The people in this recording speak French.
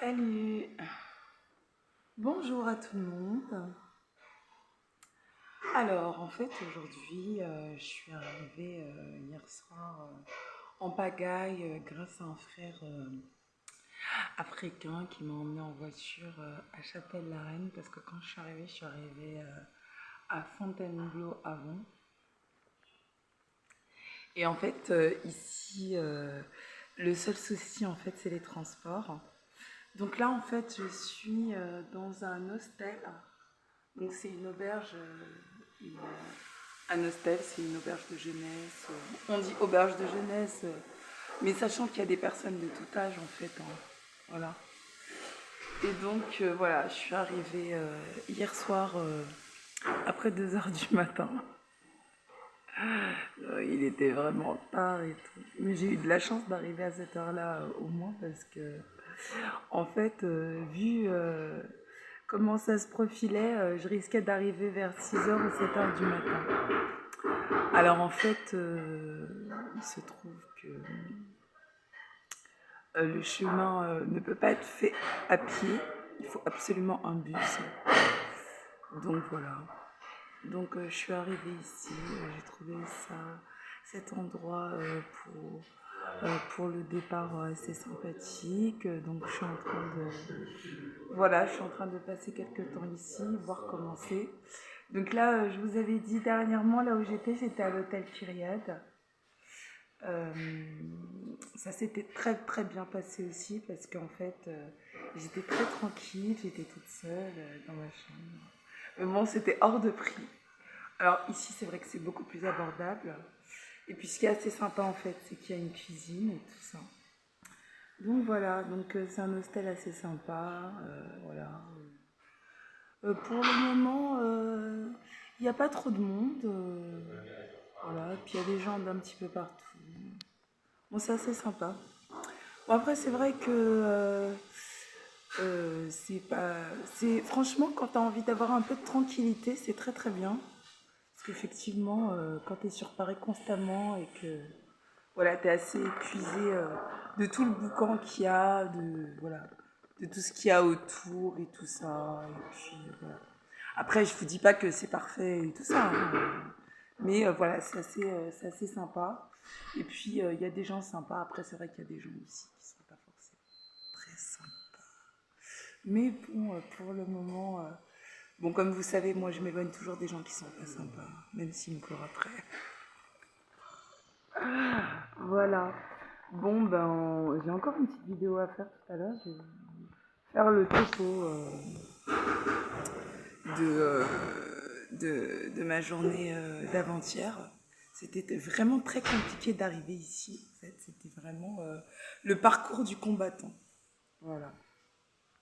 Salut, bonjour à tout le monde. Alors, en fait, aujourd'hui, je suis arrivée hier soir en pagaille grâce à un frère africain qui m'a emmenée en voiture à Châtel-la-Reine parce que quand je suis arrivée à Fontainebleau avant. Et en fait, ici, le seul souci, en fait, c'est les transports. Donc là, en fait, je suis dans un hostel. Donc c'est une auberge, une, un hostel, c'est une auberge de jeunesse. On dit auberge de jeunesse, mais sachant qu'il y a des personnes de tout âge en fait. Hein. Voilà. Et donc voilà, je suis arrivée hier soir après 2 heures du matin. Il était vraiment tard et tout. Mais j'ai eu de la chance d'arriver à cette heure-là au moins parce que, en fait, vu comment ça se profilait, je risquais d'arriver vers 6 heures ou 7 heures du matin. Alors en fait, il se trouve que le chemin ne peut pas être fait à pied. Il faut absolument un bus. Donc voilà. Donc je suis arrivée ici. J'ai trouvé cet endroit pour le départ assez sympathique. Donc je suis en train de, voilà, je suis en train de passer quelques temps ici, voir comment c'est. Donc là, je vous avais dit dernièrement, là où j'étais à l'hôtel Kyriade. Euh, Ça s'était très très bien passé aussi parce qu'en fait, j'étais très tranquille, j'étais toute seule dans ma chambre. Mais bon, c'était hors de prix. Alors ici, c'est vrai que c'est beaucoup plus abordable. Et puis ce qui est assez sympa en fait, c'est qu'il y a une cuisine et tout ça. Donc voilà, donc c'est un hostel assez sympa. Voilà. Pour le moment, il n'y a pas trop de monde. Voilà, et puis il y a des gens d'un petit peu partout. Bon, c'est assez sympa. Bon, après, c'est vrai que c'est pas. C'est, franchement, quand tu as envie d'avoir un peu de tranquillité, c'est très très bien. Parce qu'effectivement, quand tu es sur Paris constamment et que voilà, tu es assez épuisé de tout le boucan qu'il y a, voilà, de tout ce qu'il y a autour et tout ça. Et puis, voilà. Après, je vous dis pas que c'est parfait et tout ça, hein, mais voilà, c'est assez sympa. Et puis, il y a des gens sympas. Après, c'est vrai qu'il y a des gens aussi qui sont pas forcément très sympas. Mais bon, pour le moment, bon, comme vous savez, moi, je m'éloigne toujours des gens qui sont pas sympas, même s'ils me courent après. Voilà. Bon, ben, j'ai encore une petite vidéo à faire tout à l'heure. Je vais faire le topo de, euh, de ma journée d'avant-hier. C'était vraiment très compliqué d'arriver ici. En fait, c'était vraiment le parcours du combattant. Voilà.